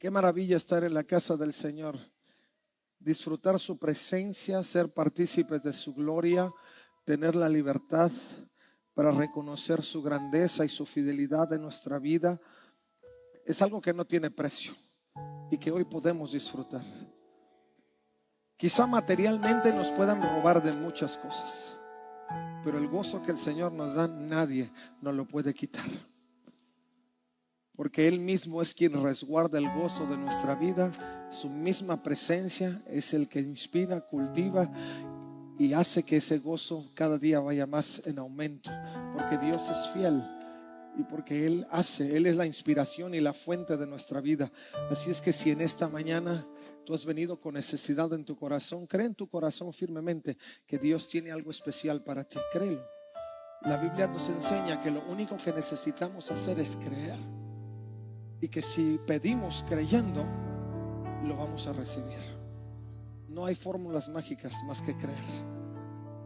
Qué maravilla estar en la casa del Señor, disfrutar su presencia, ser partícipes de su gloria, tener la libertad para reconocer su grandeza y su fidelidad en nuestra vida. Es algo que no tiene precio y que hoy podemos disfrutar. Quizá materialmente nos puedan robar de muchas cosas, pero el gozo que el Señor nos da, nadie nos lo puede quitar. Porque Él mismo es quien resguarda el gozo de nuestra vida. Su misma presencia es el que inspira, cultiva y hace que ese gozo cada día vaya más en aumento. Porque Dios es fiel y porque Él es la inspiración y la fuente de nuestra vida. Así es que si en esta mañana tú has venido con necesidad en tu corazón, cree en tu corazón firmemente que Dios tiene algo especial para ti. Créelo. La Biblia nos enseña que lo único que necesitamos hacer es creer. Y que si pedimos creyendo, lo vamos a recibir. No hay fórmulas mágicas más que creer.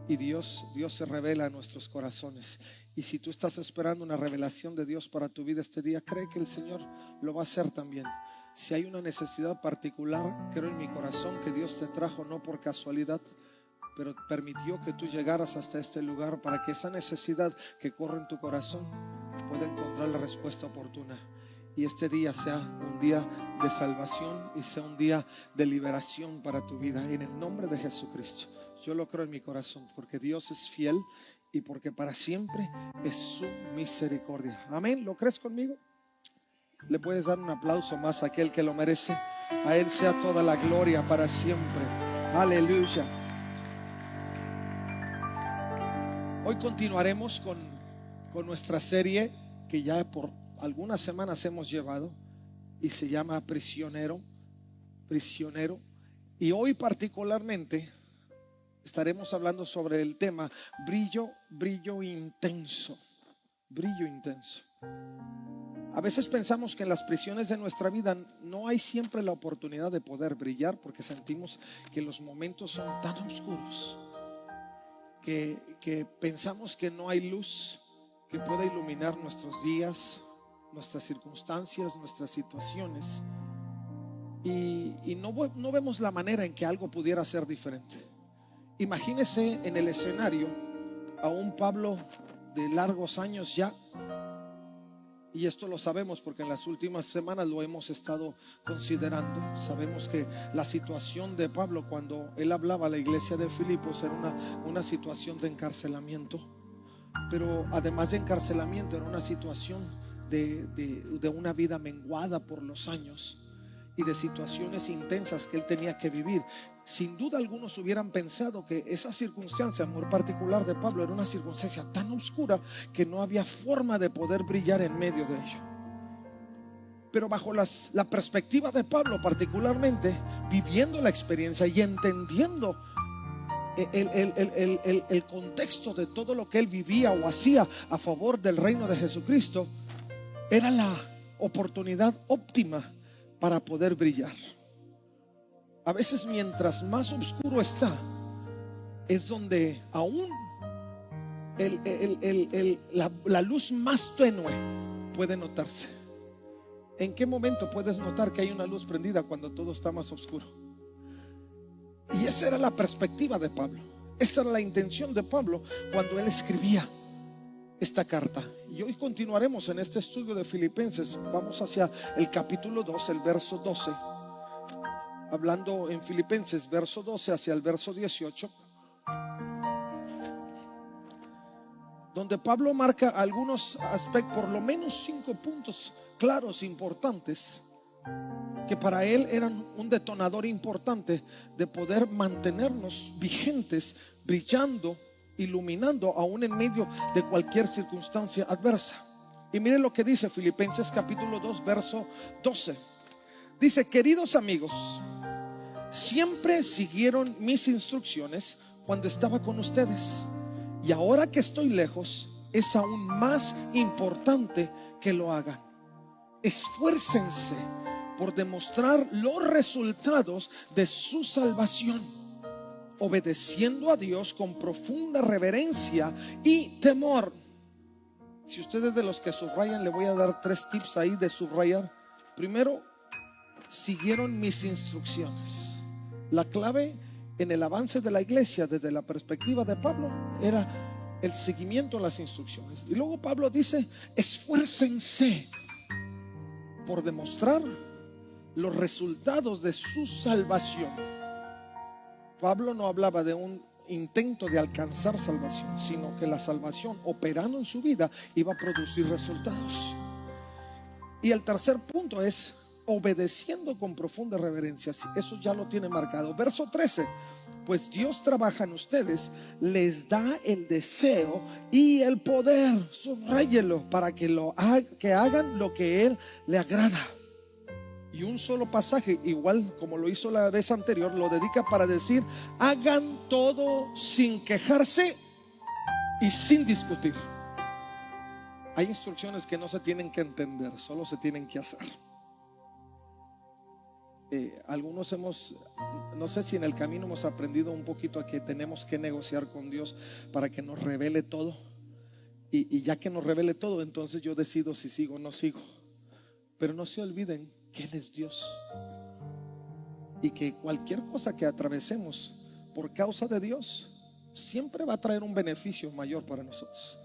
Y Dios se revela a nuestros corazones. Y si tú estás esperando una revelación de Dios para tu vida este día, cree que el Señor lo va a hacer también. Si hay una necesidad particular, creo en mi corazón que Dios te trajo no por casualidad, pero permitió que tú llegaras hasta este lugar para que esa necesidad que corre en tu corazón pueda encontrar la respuesta oportuna. Y este día sea un día de salvación y sea un día de liberación para tu vida. En el nombre de Jesucristo. Yo lo creo en mi corazón porque Dios es fiel y porque para siempre es su misericordia. Amén. ¿Lo crees conmigo? Le puedes dar un aplauso más a aquel que lo merece. A Él sea toda la gloria para siempre. Aleluya. Hoy continuaremos con nuestra serie que ya por algunas semanas hemos llevado y se llama Prisionero. Y hoy particularmente estaremos hablando sobre el tema brillo intenso. Brillo intenso. A veces pensamos que en las prisiones de nuestra vida no hay siempre la oportunidad de poder brillar porque sentimos que los momentos son tan oscuros que pensamos que no hay luz que pueda iluminar nuestros días, nuestras circunstancias, nuestras situaciones, y no vemos la manera en que algo pudiera ser diferente. Imagínese en el escenario a un Pablo de largos años ya, y esto lo sabemos porque en las últimas semanas lo hemos estado considerando. Sabemos que la situación de Pablo cuando él hablaba a la iglesia de Filipos era una situación de encarcelamiento, pero además de encarcelamiento era una situación de una vida menguada por los años y de situaciones intensas que él tenía que vivir. Sin duda algunos hubieran pensado que esa circunstancia muy particular de Pablo era una circunstancia tan oscura que no había forma de poder brillar en medio de ello. Pero bajo la perspectiva de Pablo, particularmente viviendo la experiencia y entendiendo el contexto de todo lo que él vivía o hacía a favor del reino de Jesucristo, era la oportunidad óptima para poder brillar. A veces mientras más oscuro está, es donde aún la luz más tenue puede notarse. ¿En qué momento puedes notar que hay una luz prendida? Cuando todo está más oscuro. Y esa era la perspectiva de Pablo. Esa era la intención de Pablo cuando él escribía esta carta. Y hoy continuaremos en este estudio de Filipenses. Vamos hacia el capítulo 2, el verso 12. Hablando en Filipenses, verso 12 hacia el verso 18, donde Pablo marca algunos aspectos, por lo menos 5 puntos claros, importantes, que para él eran un detonador importante de poder mantenernos vigentes, brillando, iluminando aún en medio de cualquier circunstancia adversa. Y miren lo que dice Filipenses capítulo 2 verso 12. Dice: queridos amigos, siempre siguieron mis instrucciones cuando estaba con ustedes, y ahora que estoy lejos es aún más importante que lo hagan. Esfuércense por demostrar los resultados de su salvación, obedeciendo a Dios con profunda reverencia y temor. Si usted es de los que subrayan, le voy a dar 3 tips ahí de subrayar. Primero, siguieron mis instrucciones. La clave en el avance de la iglesia desde la perspectiva de Pablo era el seguimiento a las instrucciones. Y luego Pablo dice: esfuércense por demostrar los resultados de su salvación. Pablo no hablaba de un intento de alcanzar salvación, sino que la salvación operando en su vida iba a producir resultados. Y el tercer punto es obedeciendo con profunda reverencia. Eso ya lo tiene marcado. Verso 13: pues Dios trabaja en ustedes, les da el deseo y el poder, subráyelo, para que hagan lo que Él le agrada. Y un solo pasaje, igual como lo hizo la vez anterior, lo dedica para decir: hagan todo sin quejarse y sin discutir. Hay instrucciones que no se tienen que entender, solo se tienen que hacer. Algunos no sé si en el camino hemos aprendido un poquito a que tenemos que negociar con Dios para que nos revele todo. Y ya que nos revele todo, entonces yo decido si sigo o no sigo. Pero no se olviden que Él es Dios, y que cualquier cosa que atravesemos por causa de Dios siempre va a traer un beneficio mayor para nosotros.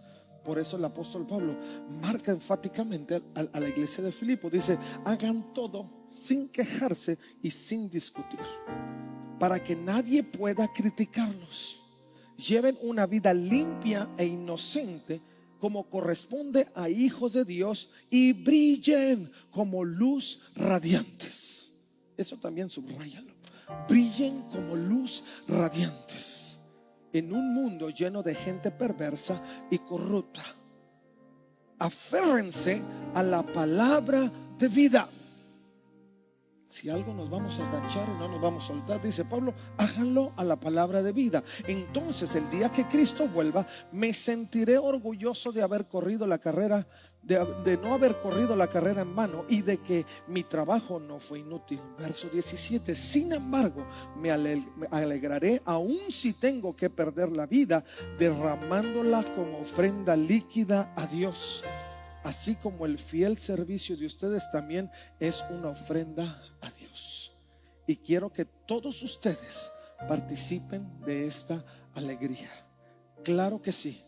Por eso el apóstol Pablo marca enfáticamente a la iglesia de Filipo. Dice: hagan todo sin quejarse y sin discutir, para que nadie pueda criticarlos. Lleven una vida limpia e inocente, como corresponde a hijos de Dios, y brillen como luz radiantes. Eso también subráyalo. Brillen como luz radiantes en un mundo lleno de gente perversa y corrupta. Aférrense a la palabra de vida. Si algo nos vamos a agachar y no nos vamos a soltar, dice Pablo, háganlo a la palabra de vida. Entonces el día que Cristo vuelva, me sentiré orgulloso de haber corrido la carrera, de no haber corrido la carrera en vano, y de que mi trabajo no fue inútil. Verso 17: sin embargo, me alegraré aun si tengo que perder la vida, derramándola como ofrenda líquida a Dios. Así como el fiel servicio de ustedes también es una ofrenda a Dios. Y quiero que todos ustedes participen de esta alegría. Claro que sí,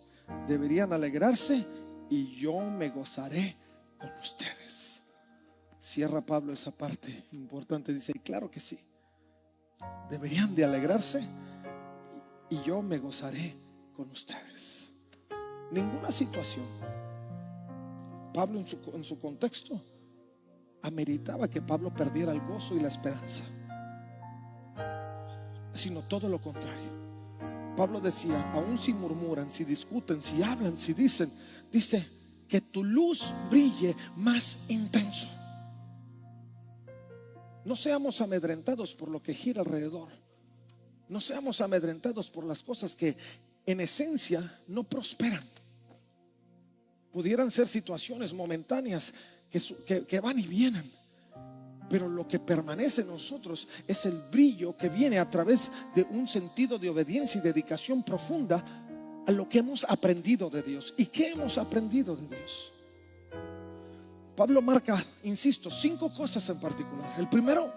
deberían alegrarse, y yo me gozaré con ustedes. Cierra Pablo esa parte importante, dice: claro que sí, deberían de alegrarse, y yo me gozaré con ustedes. Ninguna situación, Pablo en su contexto, ameritaba que Pablo perdiera el gozo y la esperanza, sino todo lo contrario. Pablo decía: aun si murmuran, si discuten, si hablan, si dicen, dice, que tu luz brille más intenso. No seamos amedrentados por lo que gira alrededor. No seamos amedrentados por las cosas que en esencia no prosperan. Pudieran ser situaciones momentáneas que van y vienen, pero lo que permanece en nosotros es el brillo que viene a través de un sentido de obediencia y dedicación profunda a lo que hemos aprendido de Dios. ¿Y qué hemos aprendido de Dios? Pablo marca, insisto, 5 cosas en particular. El primero,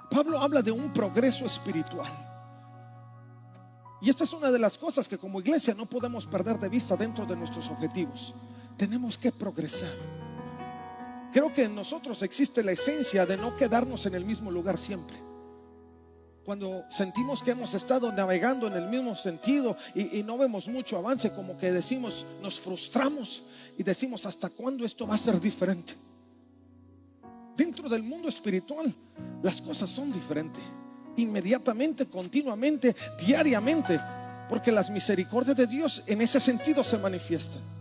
Pablo habla de un progreso espiritual. Y esta es una de las cosas que como iglesia no podemos perder de vista dentro de nuestros objetivos. Tenemos que progresar. Creo que en nosotros existe la esencia de no quedarnos en el mismo lugar siempre. Cuando sentimos que hemos estado navegando en el mismo sentido y no vemos mucho avance, como que decimos, nos frustramos y decimos: ¿hasta cuándo esto va a ser diferente? Dentro del mundo espiritual las cosas son diferentes, inmediatamente, continuamente, diariamente, porque las misericordias de Dios en ese sentido se manifiestan.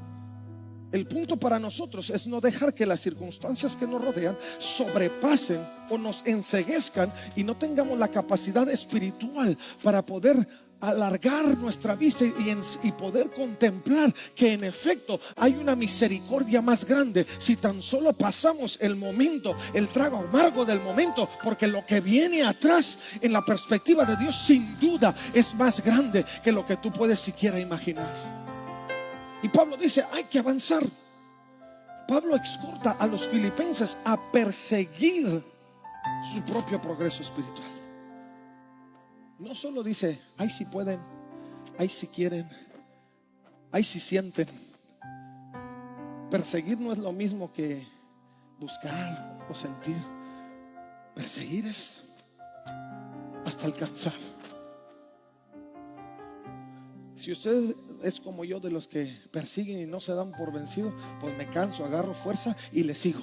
El punto para nosotros es no dejar que las circunstancias que nos rodean sobrepasen o nos enceguezcan y no tengamos la capacidad espiritual para poder alargar nuestra vista y poder contemplar que en efecto hay una misericordia más grande si tan solo pasamos el momento, el trago amargo del momento, porque lo que viene atrás en la perspectiva de Dios sin duda es más grande que lo que tú puedes siquiera imaginar. Y Pablo dice: hay que avanzar. Pablo exhorta a los filipenses a perseguir su propio progreso espiritual. No solo dice, ay si pueden, ay si quieren, ay si sienten. Perseguir no es lo mismo que buscar o sentir. Perseguir es hasta alcanzar. Si usted es como yo, de los que persiguen y no se dan por vencido, pues me canso, agarro fuerza y le sigo.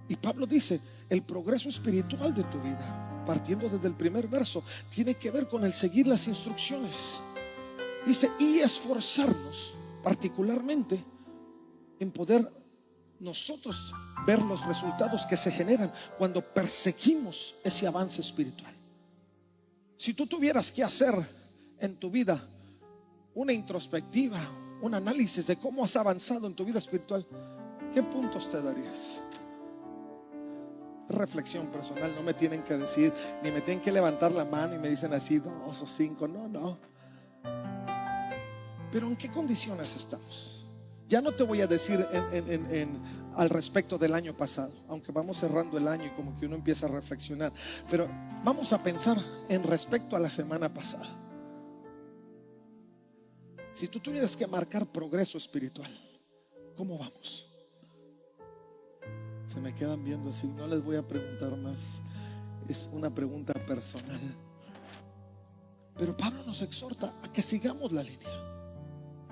Y Pablo dice, el progreso espiritual de tu vida, partiendo desde el primer verso, tiene que ver con el seguir las instrucciones. Dice, y esforzarnos particularmente en poder nosotros ver los resultados que se generan cuando perseguimos ese avance espiritual. Si tú tuvieras que hacer en tu vida una introspectiva, un análisis de cómo has avanzado en tu vida espiritual, ¿qué puntos te darías? Reflexión personal, no me tienen que decir, ni me tienen que levantar la mano y me dicen así 2 o 5, no. Pero ¿en qué condiciones estamos? Ya no te voy a decir al respecto del año pasado, aunque vamos cerrando el año y como que uno empieza a reflexionar, pero vamos a pensar en respecto a la semana pasada. Si tú tuvieras que marcar progreso espiritual, ¿cómo vamos? Se me quedan viendo así, no les voy a preguntar más, es una pregunta personal. Pero Pablo nos exhorta a que sigamos la línea,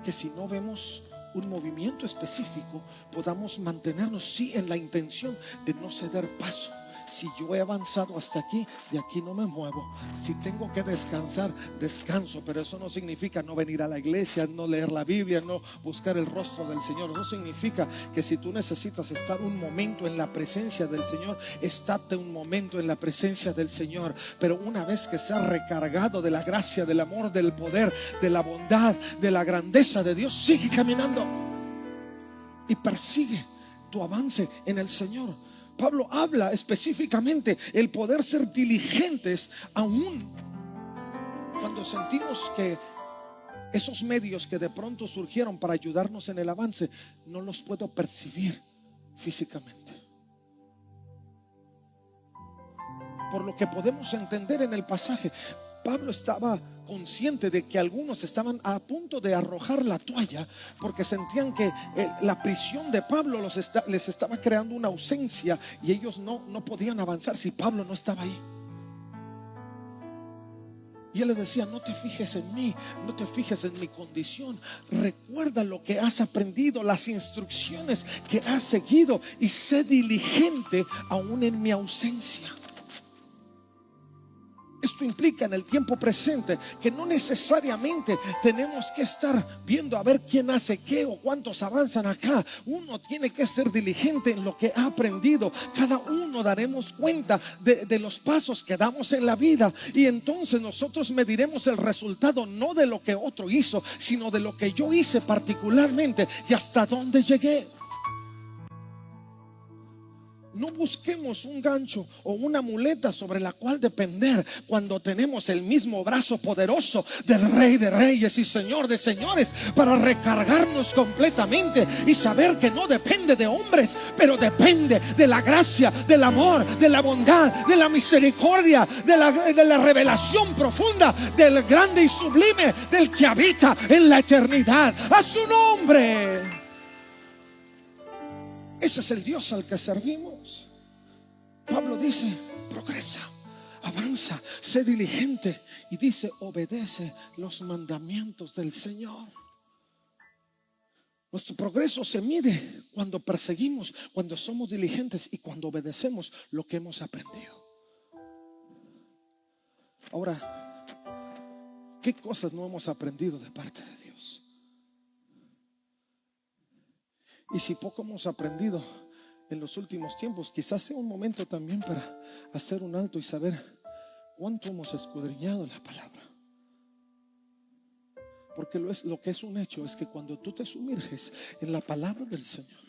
que si no vemos un movimiento específico, podamos mantenernos sí en la intención de no ceder paso. Si yo he avanzado hasta aquí, de aquí no me muevo. Si tengo que descansar, descanso. Pero eso no significa no venir a la iglesia, no leer la Biblia, no buscar el rostro del Señor. Eso significa que si tú necesitas estar un momento en la presencia del Señor, estate un momento en la presencia del Señor. Pero una vez que seas recargado de la gracia, del amor, del poder, de la bondad, de la grandeza de Dios, sigue caminando y persigue tu avance en el Señor. Pablo habla específicamente el poder ser diligentes aún cuando sentimos que esos medios que de pronto surgieron para ayudarnos en el avance no los puedo percibir físicamente. Por lo que podemos entender en el pasaje, Pablo estaba consciente de que algunos estaban a punto de arrojar la toalla porque sentían que la prisión de Pablo les estaba creando una ausencia y ellos no podían avanzar si Pablo no estaba ahí. Y él les decía, no te fijes en mí, no te fijes en mi condición, recuerda lo que has aprendido, las instrucciones que has seguido y sé diligente aún en mi ausencia. Esto implica en el tiempo presente que no necesariamente tenemos que estar viendo a ver quién hace qué o cuántos avanzan acá. Uno tiene que ser diligente en lo que ha aprendido. Cada uno daremos cuenta de los pasos que damos en la vida, y entonces nosotros mediremos el resultado no de lo que otro hizo, sino de lo que yo hice particularmente y hasta dónde llegué. No busquemos un gancho o una muleta sobre la cual depender cuando tenemos el mismo brazo poderoso del Rey de Reyes y Señor de Señores para recargarnos completamente y saber que no depende de hombres, pero depende de la gracia, del amor, de la bondad, de la misericordia, de la revelación profunda del grande y sublime, del que habita en la eternidad. A su nombre. Ese es el Dios al que servimos. Pablo dice, progresa, avanza, sé diligente, y dice, obedece los mandamientos del Señor. Nuestro progreso se mide cuando perseguimos, cuando somos diligentes y cuando obedecemos lo que hemos aprendido. Ahora, ¿qué cosas no hemos aprendido de parte de Dios? Y si poco hemos aprendido en los últimos tiempos, quizás sea un momento también para hacer un alto y saber cuánto hemos escudriñado la palabra. Porque lo que es un hecho es que cuando tú te sumerges en la palabra del Señor,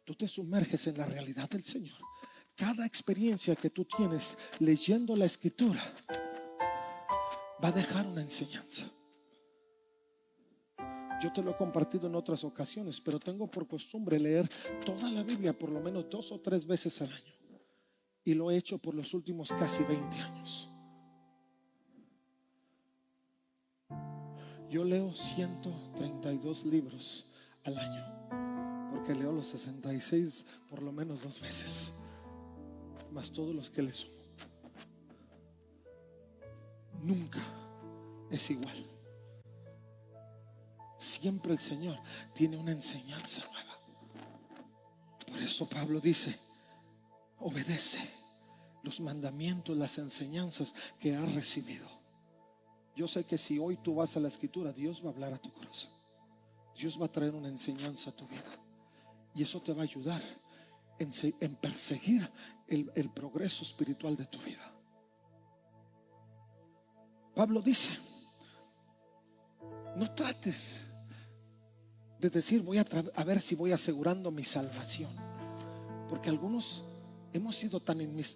tú te sumerges en la realidad del Señor. Cada experiencia que tú tienes leyendo la Escritura va a dejar una enseñanza. Yo te lo he compartido en otras ocasiones, pero tengo por costumbre leer toda la Biblia por lo menos 2 o 3 veces al año. Y lo he hecho por los últimos casi 20 años. Yo leo 132 libros al año, porque leo los 66 por lo menos 2 veces, más todos los que le sumo. Nunca es igual. Siempre el Señor tiene una enseñanza nueva. Por eso Pablo dice: obedece los mandamientos, las enseñanzas que has recibido. Yo sé que si hoy tú vas a la Escritura, Dios va a hablar a tu corazón. Dios va a traer una enseñanza a tu vida, y eso te va a ayudar en perseguir el progreso espiritual de tu vida. Pablo dice: no trates de decir voy a ver si voy asegurando mi salvación, porque algunos hemos sido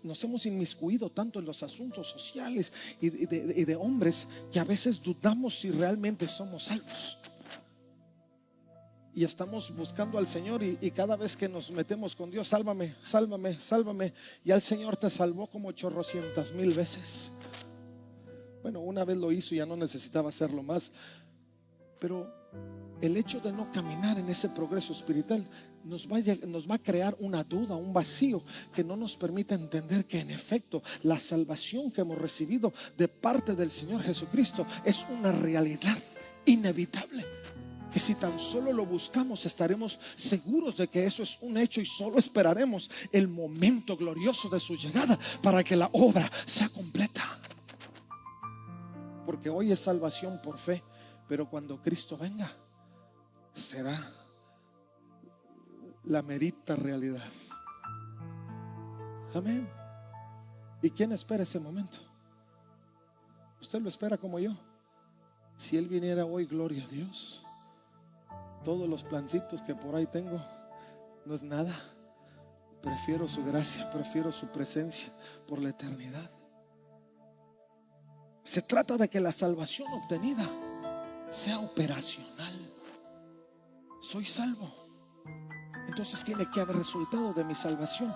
nos hemos inmiscuido tanto en los asuntos sociales y de hombres, que a veces dudamos si realmente somos salvos. Y estamos buscando al Señor, y cada vez que nos metemos con Dios: sálvame, sálvame, sálvame. Y al Señor te salvó como 800,000 veces. Bueno, una vez lo hizo y ya no necesitaba hacerlo más. Pero el hecho de no caminar en ese progreso espiritual nos va a crear una duda, un vacío, que no nos permite entender que en efecto la salvación que hemos recibido de parte del Señor Jesucristo es una realidad inevitable, que si tan solo lo buscamos estaremos seguros de que eso es un hecho, y solo esperaremos el momento glorioso de su llegada para que la obra sea completa. Porque hoy es salvación por fe, pero cuando Cristo venga será la merita realidad. Amén. ¿Y quién espera ese momento? ¿Usted lo espera como yo? Si Él viniera hoy, gloria a Dios, todos los plancitos que por ahí tengo no es nada. Prefiero su gracia, prefiero su presencia por la eternidad. Se trata de que la salvación obtenida sea operacional. Soy salvo, entonces tiene que haber resultado de mi salvación.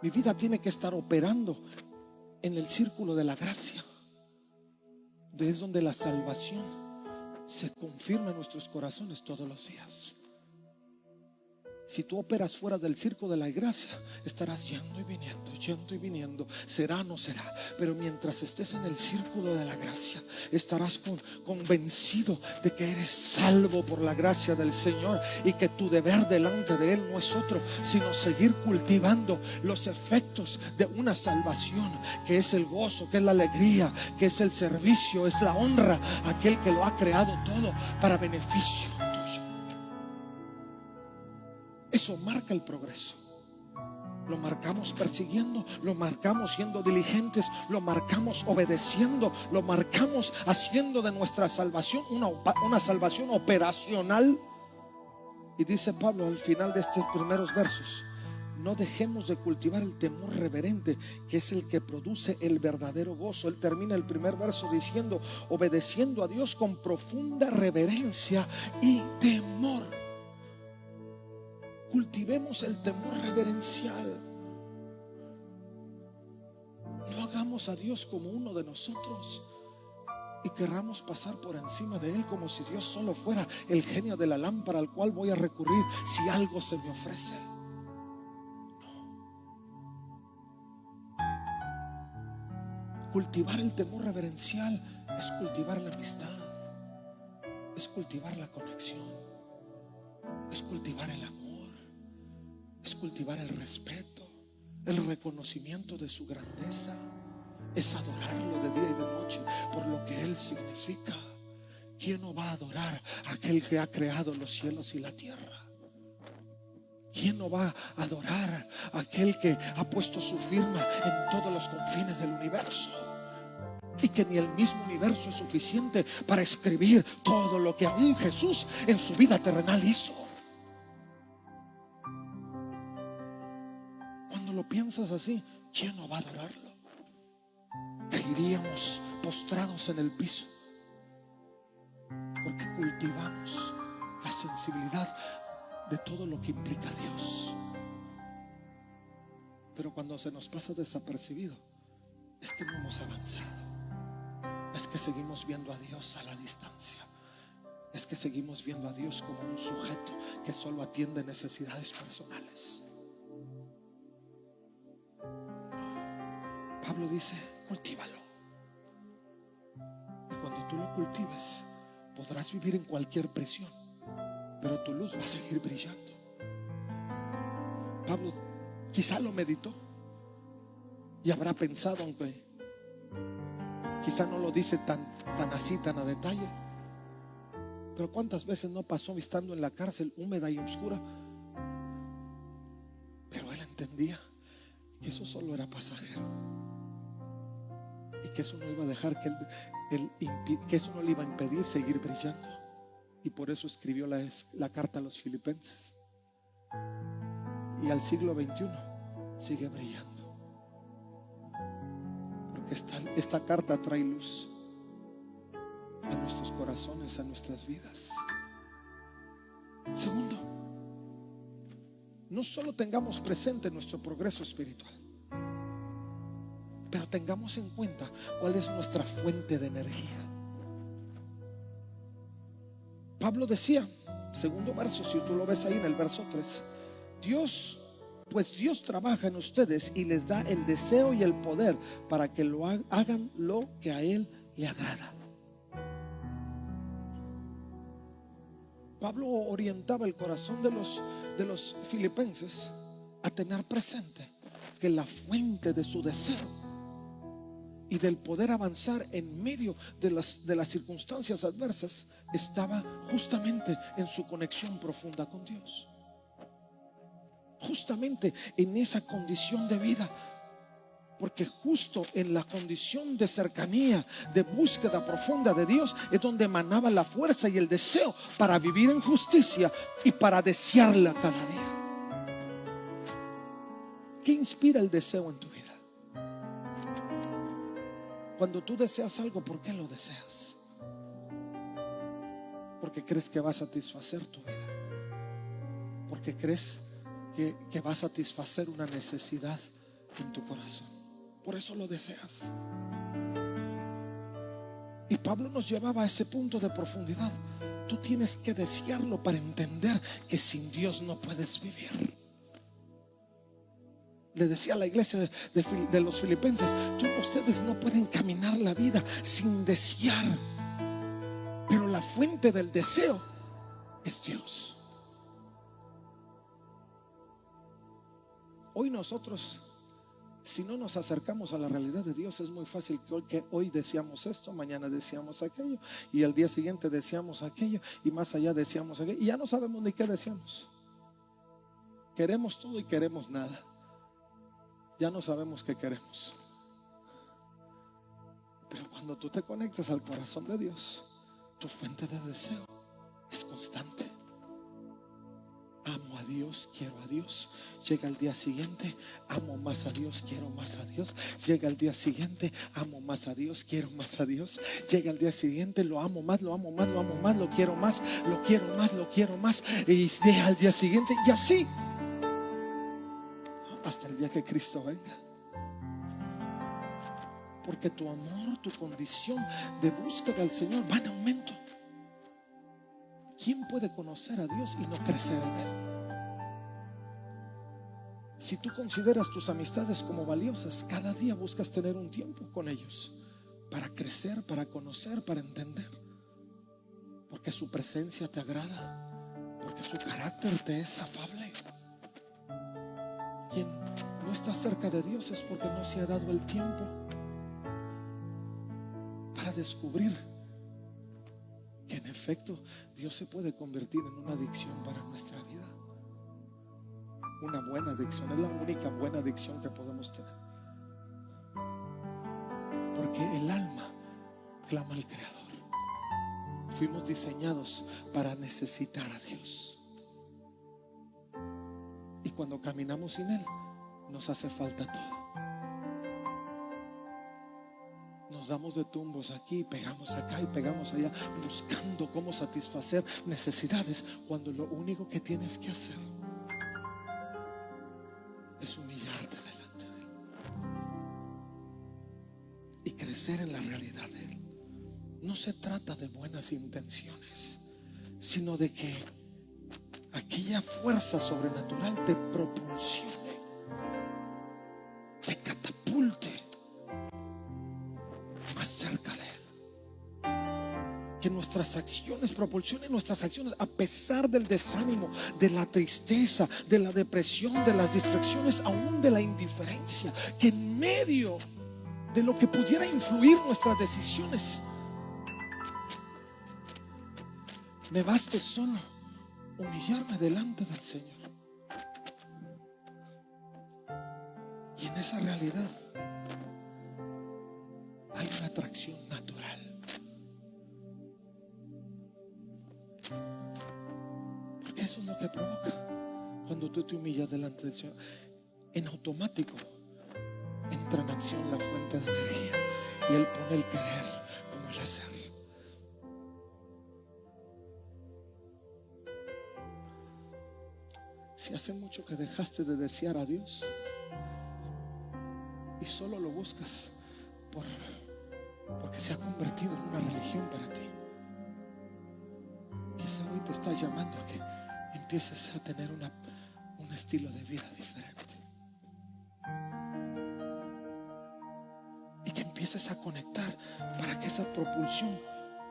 Mi vida tiene que estar operando en el círculo de la gracia. Es donde la salvación se confirma en nuestros corazones todos los días. Si tú operas fuera del círculo de la gracia, estarás yendo y viniendo, será o no será. Pero mientras estés en el círculo de la gracia, estarás convencido de que eres salvo por la gracia del Señor, y que tu deber delante de Él no es otro sino seguir cultivando los efectos de una salvación, que es el gozo, que es la alegría, que es el servicio, es la honra a aquel que lo ha creado todo para beneficio tuyo. Eso marca el progreso. Lo marcamos persiguiendo, lo marcamos siendo diligentes, lo marcamos obedeciendo, lo marcamos haciendo de nuestra salvación una salvación operacional. Y dice Pablo al final de estos primeros versos: no dejemos de cultivar el temor reverente, que es el que produce el verdadero gozo. Él termina el primer verso diciendo: obedeciendo a Dios con profunda reverencia y temor. Cultivemos el temor reverencial. No hagamos a Dios como uno de nosotros y querramos pasar por encima de Él como si Dios solo fuera el genio de la lámpara al cual voy a recurrir si algo se me ofrece. No. Cultivar el temor reverencial es cultivar la amistad, es cultivar la conexión, es cultivar el amor, es cultivar el respeto, el reconocimiento de su grandeza, es adorarlo de día y de noche por lo que Él significa. ¿Quién no va a adorar a aquel que ha creado los cielos y la tierra? ¿Quién no va a adorar a aquel que ha puesto su firma en todos los confines del universo? Y que ni el mismo universo es suficiente para escribir todo lo que aún Jesús en su vida terrenal hizo. Cuando lo piensas así, ¿quién no va a adorarlo? Caeríamos postrados en el piso, porque cultivamos sensibilidad de todo lo que implica Dios. Pero cuando se nos pasa desapercibido, es que no hemos avanzado. Es que seguimos viendo a Dios a la distancia. Es que seguimos viendo a Dios como un sujeto que solo atiende necesidades personales. Pablo dice: cultívalo. Y cuando tú lo cultives, podrás vivir en cualquier prisión, pero tu luz va a seguir brillando. Pablo quizá lo meditó y habrá pensado, aunque quizá no lo dice tan así, tan a detalle, pero cuántas veces no pasó estando en la cárcel húmeda y oscura, pero él entendía que eso solo era pasajero y que eso no iba a dejar que eso no le iba a impedir seguir brillando. Y por eso escribió la carta a los Filipenses, y al siglo XXI sigue brillando, porque esta carta trae luz a nuestros corazones, a nuestras vidas. Segundo, no solo tengamos presente nuestro progreso espiritual, pero tengamos en cuenta cuál es nuestra fuente de energía. Pablo decía, segundo verso, si tú lo ves ahí en el verso 3, pues Dios trabaja en ustedes y les da el deseo y el poder para que hagan lo que a Él le agrada. Pablo orientaba el corazón de los filipenses a tener presente que la fuente de su deseo y del poder avanzar en medio de las circunstancias adversas estaba justamente en su conexión profunda con Dios, justamente en esa condición de vida. Porque justo en la condición de cercanía, de búsqueda profunda de Dios, es donde emanaba la fuerza y el deseo para vivir en justicia y para desearla cada día. ¿Qué inspira el deseo en tu vida? Cuando tú deseas algo, ¿por qué lo deseas? Porque crees que va a satisfacer tu vida, porque crees que va a satisfacer una necesidad en tu corazón. Por eso lo deseas. Y Pablo nos llevaba a ese punto de profundidad. Tú tienes que desearlo para entender que sin Dios no puedes vivir. Le decía a la iglesia de los filipenses: ustedes no pueden caminar la vida sin desear, pero la fuente del deseo es Dios. Hoy nosotros, si no nos acercamos a la realidad de Dios, es muy fácil que hoy deseamos esto, mañana deseamos aquello, y al día siguiente deseamos aquello, y más allá deseamos aquello, y ya no sabemos ni qué deseamos. Queremos todo y queremos nada. Ya no sabemos qué queremos. Pero cuando tú te conectas al corazón de Dios, tu fuente de deseo es constante. Amo a Dios, quiero a Dios. Llega el día siguiente, amo más a Dios, quiero más a Dios. Llega el día siguiente, amo más a Dios, quiero más a Dios. Llega el día siguiente, lo amo más, lo amo más, lo amo más, lo quiero más, lo quiero más, lo quiero más. Y llega el día siguiente, y así hasta el día que Cristo venga. Porque tu amor, tu condición de búsqueda del Señor va en aumento. ¿Quién puede conocer a Dios y no crecer en Él? Si tú consideras tus amistades como valiosas, cada día buscas tener un tiempo con ellos para crecer, para conocer, para entender. Porque su presencia te agrada, porque su carácter te es afable. Quien no está cerca de Dios es porque no se ha dado el tiempo para descubrir que en efecto Dios se puede convertir en una adicción para nuestra vida. Una buena adicción, es la única buena adicción que podemos tener. Porque el alma clama al Creador. Fuimos diseñados para necesitar a Dios. Y cuando caminamos sin Él, nos hace falta todo. nos damos de tumbos aquí, pegamos acá y pegamos allá, buscando cómo satisfacer necesidades, cuando lo único que tienes que hacer es humillarte delante de Él y crecer en la realidad de Él. No se trata de buenas intenciones, sino de que aquella fuerza sobrenatural te propulsione, te catapulte más cerca de Él. Que nuestras acciones propulsionen nuestras acciones a pesar del desánimo, de la tristeza, de la depresión, de las distracciones, aún de la indiferencia. Que en medio de lo que pudiera influir nuestras decisiones, me baste solo humillarme delante del Señor. Y en esa realidad hay una atracción natural. Porque eso es lo que provoca cuando tú te humillas delante del Señor. En automático entra en acción la fuente de energía y Él pone el querer como el hacer. Si hace mucho que dejaste de desear a Dios y solo lo buscas porque se ha convertido en una religión para ti, quizá hoy te está llamando a que empieces a tener un estilo de vida diferente y que empieces a conectar para que esa propulsión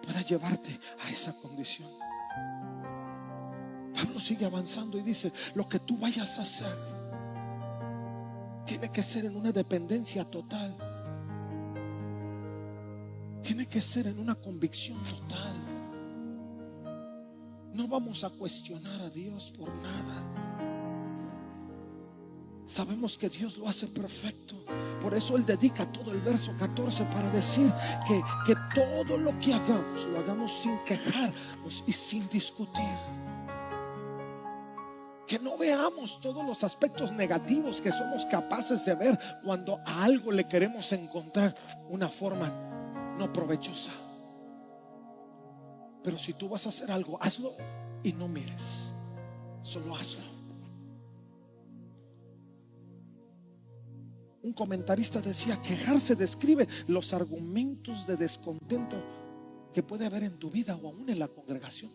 pueda llevarte a esa condición. Pablo sigue avanzando y dice: lo que tú vayas a hacer tiene que ser en una dependencia total, tiene que ser en una convicción total. No vamos a cuestionar a Dios por nada. Sabemos que Dios lo hace perfecto. Por eso Él dedica todo el verso 14 para decir que todo lo que hagamos, lo hagamos sin quejarnos y sin discutir. Que no veamos todos los aspectos negativos que somos capaces de ver cuando a algo le queremos encontrar una forma no provechosa. Pero si tú vas a hacer algo, hazlo y no mires, solo hazlo. Un comentarista decía: quejarse describe los argumentos de descontento que puede haber en tu vida o aún en la congregación,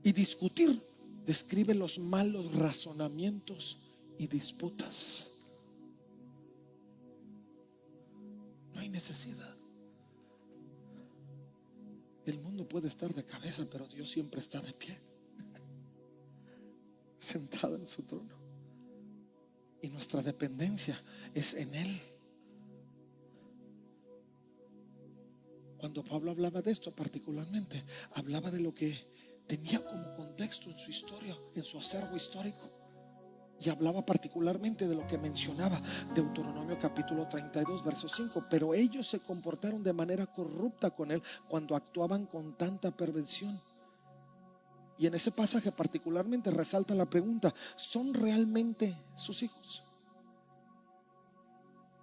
y discutir describe los malos razonamientos y disputas. No hay necesidad. El mundo puede estar de cabeza, pero Dios siempre está de pie, sentado en su trono. Y nuestra dependencia es en Él. Cuando Pablo hablaba de esto particularmente, hablaba de lo que tenía como contexto en su historia, en su acervo histórico. Y hablaba particularmente de lo que mencionaba Deuteronomio capítulo 32 verso 5. Pero ellos se comportaron de manera corrupta con Él cuando actuaban con tanta perversión. Y en ese pasaje particularmente resalta la pregunta: ¿son realmente sus hijos?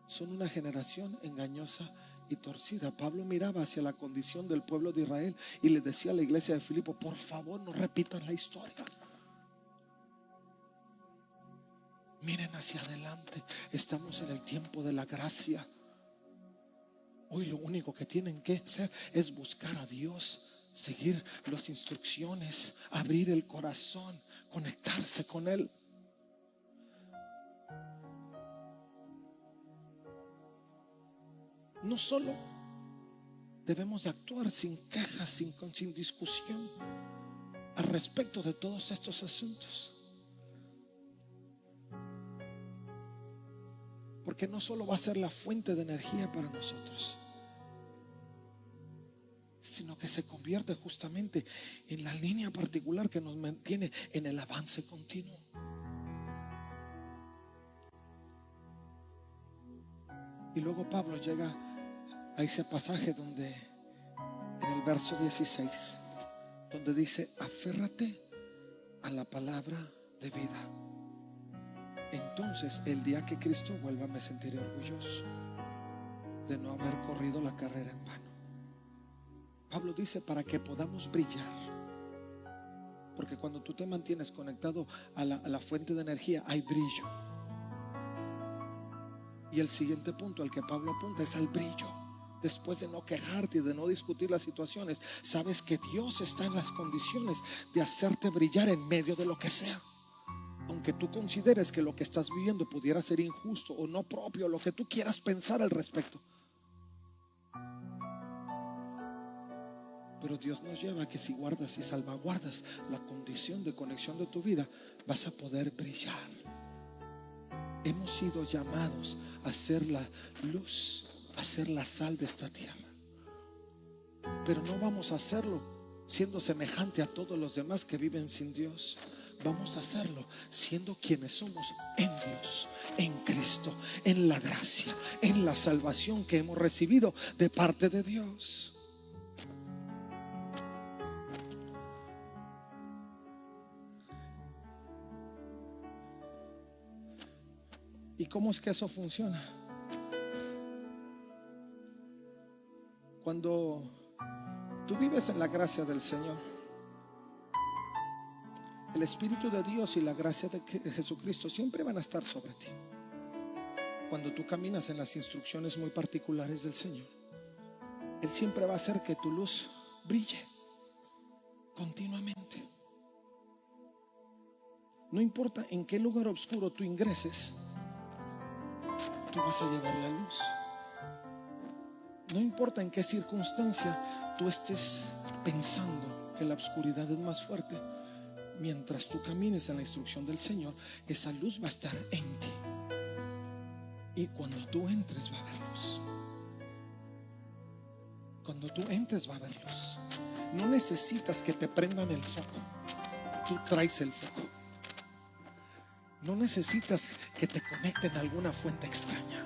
Son una generación engañosa y torcida. Pablo miraba hacia la condición del pueblo de Israel y le decía a la iglesia de Filipo: por favor, no repitan la historia. Miren hacia adelante. Estamos en el tiempo de la gracia. Hoy lo único que tienen que hacer es buscar a Dios, seguir las instrucciones, abrir el corazón, conectarse con Él. No solo debemos de actuar sin quejas, sin discusión al respecto de todos estos asuntos, porque no solo va a ser la fuente de energía para nosotros, sino que se convierte justamente en la línea particular que nos mantiene en el avance continuo. Y luego Pablo llega a ese pasaje donde, en el verso 16, donde dice: aférrate a la palabra de vida. Entonces el día que Cristo vuelva me sentiré orgulloso. de no haber corrido la carrera en vano. Pablo dice para que podamos brillar. Porque cuando tú te mantienes conectado a la fuente de energía, hay brillo. Y el siguiente punto al que Pablo apunta es al brillo. Después de no quejarte y de no discutir las situaciones, sabes que Dios está en las condiciones de hacerte brillar en medio de lo que sea. Aunque tú consideres que lo que estás viviendo pudiera ser injusto o no propio, lo que tú quieras pensar al respecto. Pero Dios nos lleva a que si guardas y salvaguardas la condición de conexión de tu vida, vas a poder brillar. Hemos sido llamados a ser la luz, a ser la sal de esta tierra. Pero no vamos a hacerlo siendo semejante a todos los demás que viven sin Dios. Vamos a hacerlo siendo quienes somos en Dios, en Cristo, en la gracia, en la salvación que hemos recibido de parte de Dios. ¿Y cómo es que eso funciona? Cuando tú vives en la gracia del Señor, el Espíritu de Dios y la gracia de Jesucristo siempre van a estar sobre ti. Cuando tú caminas en las instrucciones muy particulares del Señor, Él siempre va a hacer que tu luz brille continuamente. No importa en qué lugar oscuro tú ingreses, tú vas a llevar la luz. No importa en qué circunstancia tú estés pensando que la oscuridad es más fuerte, mientras tú camines en la instrucción del Señor, esa luz va a estar en ti. Y cuando tú entres va a haber luz. Cuando tú entres va a haber luz. No necesitas que te prendan el foco, tú traes el foco. No necesitas que te conecten a alguna fuente extraña.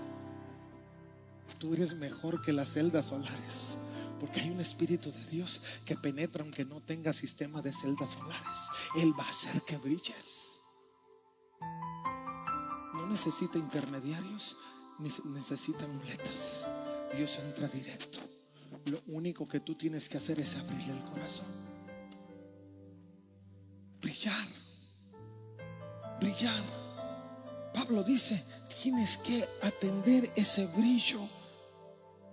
Tú eres mejor que las celdas solares, porque hay un Espíritu de Dios que penetra aunque no tenga sistema de celdas solares. Él va a hacer que brilles. No necesita intermediarios, ni necesita muletas. Dios entra directo. Lo único que tú tienes que hacer es abrirle el corazón. Brillar. Brillar. Pablo dice, tienes que atender ese brillo.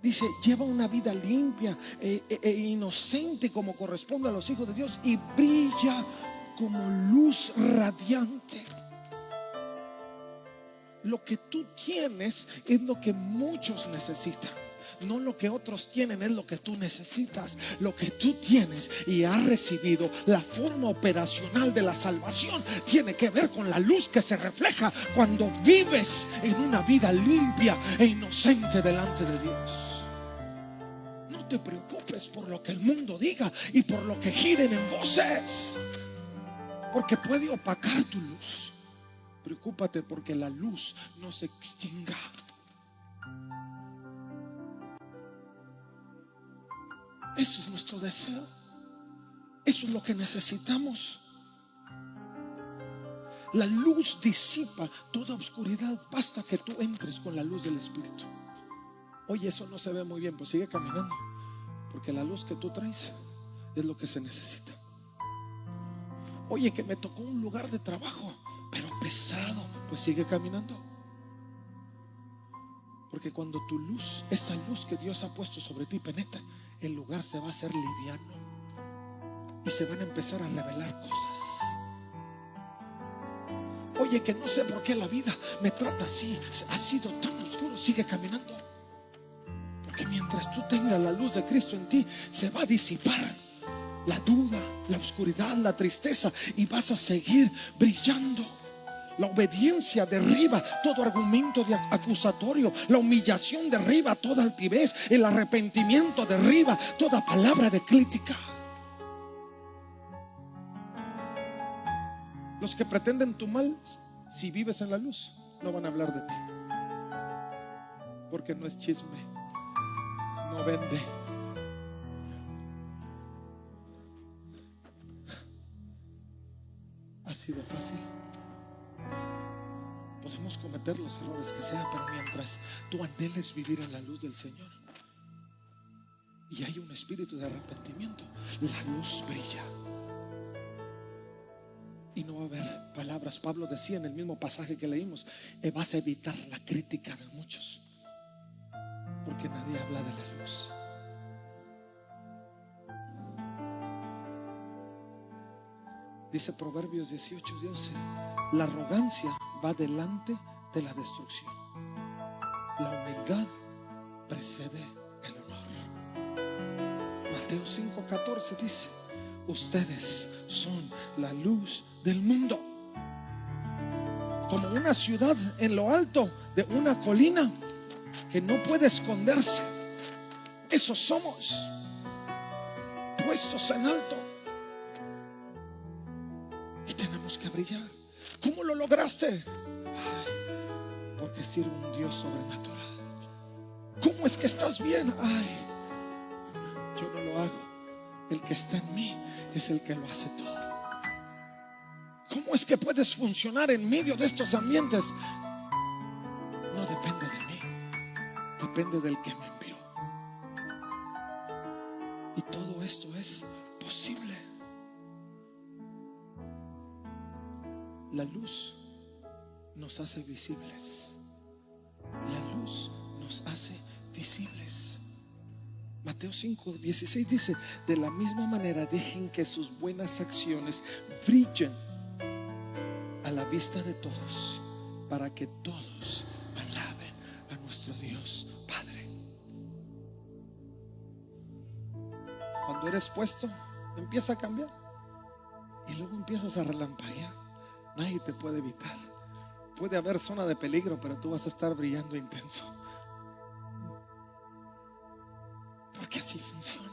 Dice, lleva una vida limpia e inocente como corresponde a los hijos de Dios, y brilla como luz radiante. Lo que tú tienes es lo que muchos necesitan. No lo que otros tienen es lo que tú necesitas. Lo que tú tienes y has recibido, la forma operacional de la salvación, tiene que ver con la luz que se refleja cuando vives en una vida limpia e inocente delante de Dios. No te preocupes por lo que el mundo diga y por lo que giren en voces, porque puede opacar tu luz. Preocúpate porque la luz no se extinga. Eso es nuestro deseo. Eso es lo que necesitamos. La luz disipa toda oscuridad. Basta que tú entres con la luz del Espíritu. Oye, eso no se ve muy bien, pues sigue caminando, porque la luz que tú traes es lo que se necesita. Oye, que me tocó un lugar de trabajo, pero pesado, pues sigue caminando. Porque cuando tu luz, esa luz que Dios ha puesto sobre ti, penetra, el lugar se va a hacer liviano y se van a empezar a revelar cosas. Oye, que no sé por qué la vida me trata así, ha sido tan oscuro, sigue caminando. Porque mientras tú tengas la luz de Cristo en ti, se va a disipar la duda, la oscuridad, la tristeza, y vas a seguir brillando. La obediencia derriba todo argumento acusatorio. La humillación derriba toda altivez. El arrepentimiento derriba toda palabra de crítica. Los que pretenden tu mal, si vives en la luz, no van a hablar de ti, porque no es chisme, no vende. Así de fácil. Podemos cometer los errores que sea, pero mientras tú anheles vivir en la luz del Señor y hay un espíritu de arrepentimiento, la luz brilla y no va a haber palabras. Pablo decía en el mismo pasaje que leímos: vas a evitar la crítica de muchos, porque nadie habla de la luz. Dice Proverbios 18:12: la arrogancia va delante de la destrucción, la humildad precede el honor. Mateo 5:14 dice: ustedes son la luz del mundo. Como una ciudad en lo alto de una colina que no puede esconderse. Eso somos, puestos en alto, y tenemos que brillar. ¿Cómo lo lograste? Ay, porque sirve un Dios sobrenatural. ¿Cómo es que estás bien? Ay, yo no lo hago. El que está en mí es el que lo hace todo. ¿Cómo es que puedes funcionar en medio de estos ambientes? No depende de mí, depende del que me envió. Y todo esto es posible. La luz nos hace visibles. La luz nos hace visibles. Mateo 5:16 dice: de la misma manera dejen que sus buenas acciones brillen a la vista de todos, para que todos alaben a nuestro Dios Padre. Cuando eres puesto, empieza a cambiar y luego empiezas a relampaguear. Nadie te puede evitar. Puede haber zona de peligro, pero tú vas a estar brillando intenso, porque así funciona.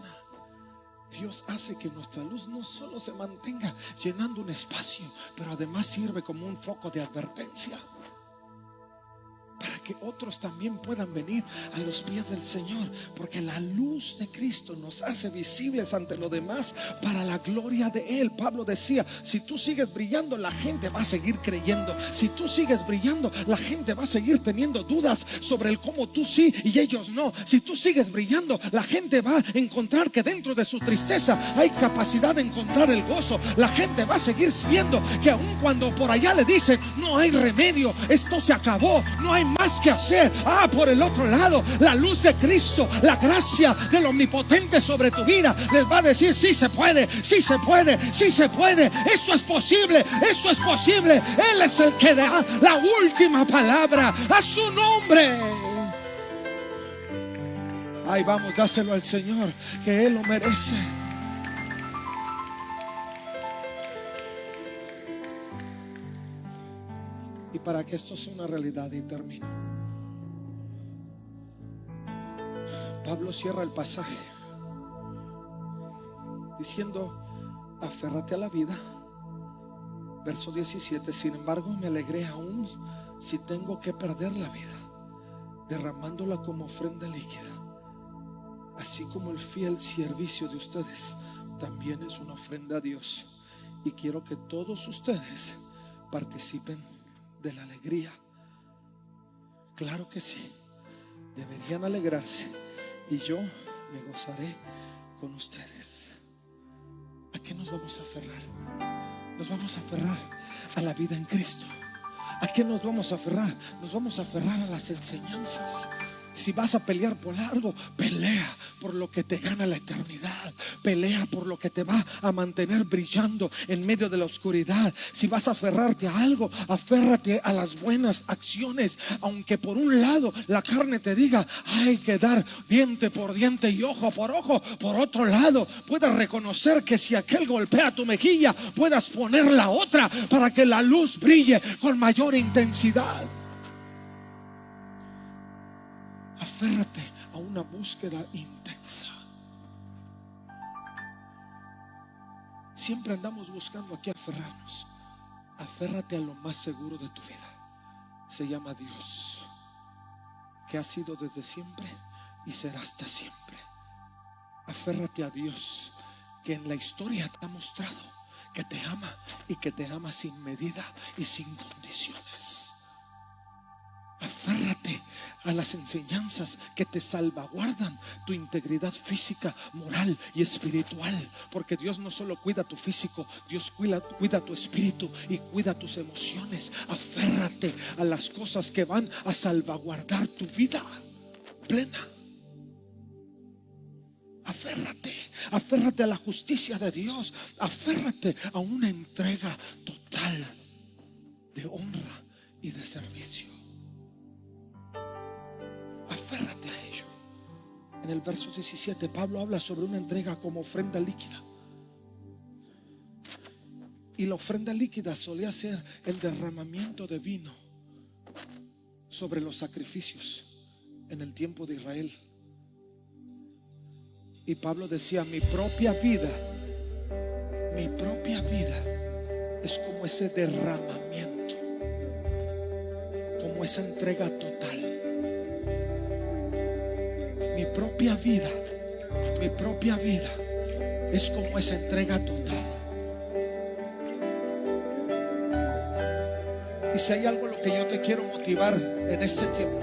Dios hace que nuestra luz no solo se mantenga llenando un espacio, pero además sirve como un foco de advertencia, para que otros también puedan venir a los pies del Señor, porque la luz de Cristo nos hace visibles ante lo demás para la gloria de Él. Pablo decía: si tú sigues brillando, la gente va a seguir creyendo. Si tú sigues brillando, la gente va a seguir teniendo dudas sobre el cómo tú sí y ellos no. Si tú sigues brillando, la gente va a encontrar que dentro de su tristeza hay capacidad de encontrar el gozo. La gente va a seguir viendo que aun cuando por allá le dicen no hay remedio, esto se acabó, no hay más que hacer, por el otro lado, la luz de Cristo, la gracia del Omnipotente sobre tu vida les va a decir: sí se puede, sí se puede, sí se puede, eso es posible, eso es posible. Él es el que da la última palabra. A su nombre. Ay, vamos, dáselo al Señor, que Él lo merece. Y para que esto sea una realidad, y termino, Pablo cierra el pasaje diciendo: aférrate a la vida. Verso 17: sin embargo me alegré aún si tengo que perder la vida, derramándola como ofrenda líquida, así como el fiel servicio de ustedes también es una ofrenda a Dios. Y quiero que todos ustedes participen de la alegría. Claro que sí, deberían alegrarse, y yo me gozaré con ustedes. ¿A qué nos vamos a aferrar? Nos vamos a aferrar a la vida en Cristo. ¿A qué nos vamos a aferrar? Nos vamos a aferrar a las enseñanzas. Si vas a pelear por algo, pelea por lo que te gana la eternidad. Pelea por lo que te va a mantener brillando en medio de la oscuridad. Si vas a aferrarte a algo, aférrate a las buenas acciones. Aunque por un lado la carne te diga hay que dar diente por diente y ojo por ojo, por otro lado puedes reconocer que si aquel golpea tu mejilla, puedas poner la otra para que la luz brille con mayor intensidad. Aférrate a una búsqueda intensa. Siempre andamos buscando a qué aferrarnos. Aférrate a lo más seguro de tu vida. Se llama Dios, que ha sido desde siempre y será hasta siempre. Aférrate a Dios, que en la historia te ha mostrado que te ama y que te ama sin medida y sin condiciones. a las enseñanzas que te salvaguardan tu integridad física, moral y espiritual. Porque Dios no solo cuida tu físico, Dios cuida tu espíritu y cuida tus emociones. Aférrate a las cosas que van a salvaguardar tu vida plena. Aférrate a la justicia de Dios. Aférrate a una entrega total de honra y de servicio. Aférrate a ello. En el verso 17 Pablo habla sobre una entrega como ofrenda líquida. Y la ofrenda líquida solía ser el derramamiento de vino sobre los sacrificios en el tiempo de Israel. Y Pablo decía: mi propia vida es como ese derramamiento, como esa entrega total. Mi propia vida es como esa entrega total. Y si hay algo lo que yo te quiero motivar en este tiempo,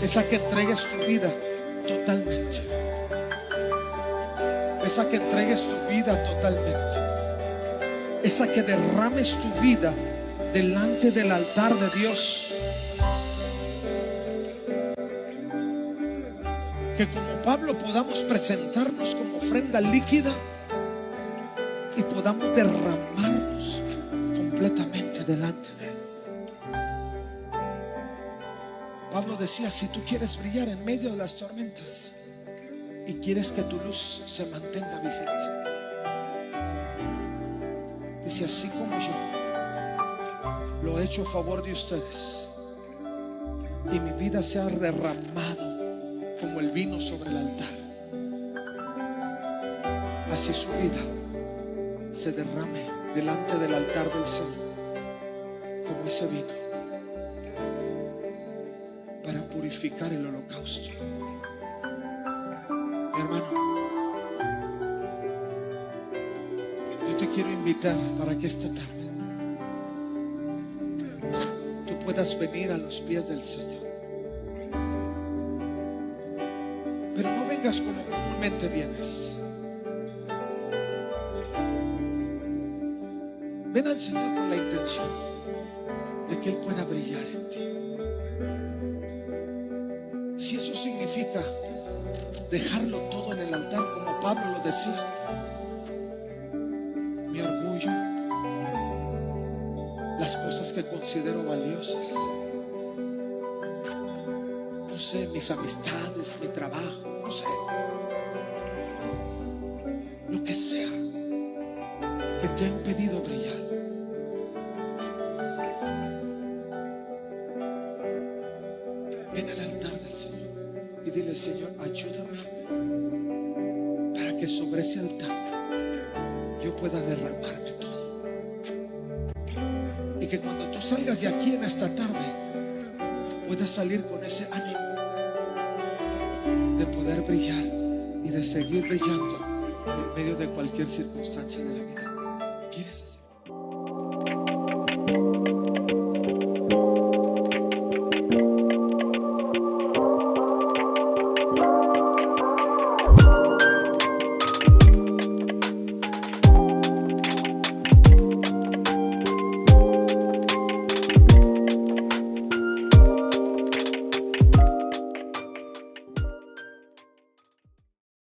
es a que entregues tu vida totalmente. Es a que entregues tu vida totalmente. Es a que derrames tu vida delante del altar de Dios. Que como Pablo podamos presentarnos como ofrenda líquida y podamos derramarnos completamente delante de Él. Pablo decía: si tú quieres brillar en medio de las tormentas y quieres que tu luz se mantenga vigente, dice: así como yo lo he hecho a favor de ustedes y mi vida se ha derramado como el vino sobre el altar, así su vida se derrame delante del altar del Señor como ese vino para purificar el holocausto. Mi hermano, yo te quiero invitar para que esta tarde tú puedas venir a los pies del Señor. Pero no vengas como comúnmente vienes. Ven al Señor con la intención de que Él pueda brillar en ti. Si eso significa dejarlo todo en el altar, como Pablo lo decía: mi orgullo, las cosas que considero valiosas, no sé, mis amistades, mi trabajo, no sé, lo que sea que te ha impedido brillar, ven al altar del Señor y dile: Señor, ayúdame para que sobre ese altar yo pueda derramarme todo. Y que cuando tú salgas de aquí en esta tarde puedas salir con ese ánimo de poder brillar y de seguir brillando en medio de cualquier circunstancia de la vida. ¿Quieres hacerlo?